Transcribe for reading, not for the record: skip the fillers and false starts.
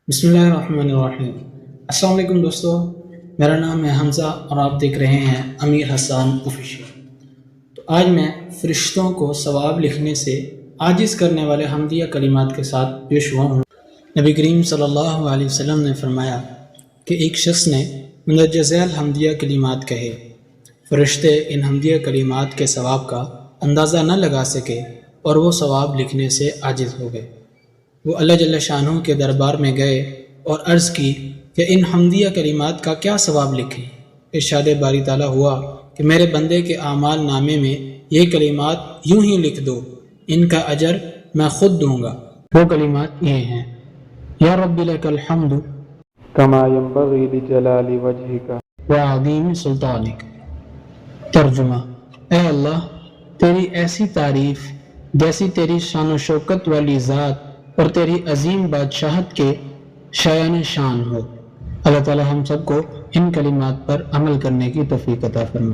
بسم اللہ الرحمن الرحیم۔ السلام علیکم دوستو، میرا نام ہے حمزہ اور آپ دیکھ رہے ہیں امیر حسان آفیشیل۔ تو آج میں فرشتوں کو ثواب لکھنے سے عاجز کرنے والے حمدیہ کلمات کے ساتھ پیش ہوا ہوں۔ نبی کریم صلی اللہ علیہ وسلم نے فرمایا کہ ایک شخص نے مندرجہ ذیل حمدیہ کلمات کہے، فرشتے ان حمدیہ کلمات کے ثواب کا اندازہ نہ لگا سکے اور وہ ثواب لکھنے سے عاجز ہو گئے۔ وہ اللہ جل شانہ کے دربار میں گئے اور عرض کی کہ ان حمدیہ کلمات کا کیا ثواب لکھیں؟ ارشاد باری تعالیٰ ہوا کہ میرے بندے کے اعمال نامے میں یہ کلمات یوں ہی لکھ دو، ان کا اجر میں خود دوں گا۔ وہ کلمات یہ ہیں: یا رب لک الحمد کما ينبغي لجلال وجهك وعظیم سلطانک۔ ترجمہ: اے اللہ، تیری ایسی تعریف جیسی تیری شان و شوکت والی ذات اور تیری عظیم بادشاہت کے شایان شان ہو۔ اللہ تعالی ہم سب کو ان کلمات پر عمل کرنے کی توفیق عطا فرمائے۔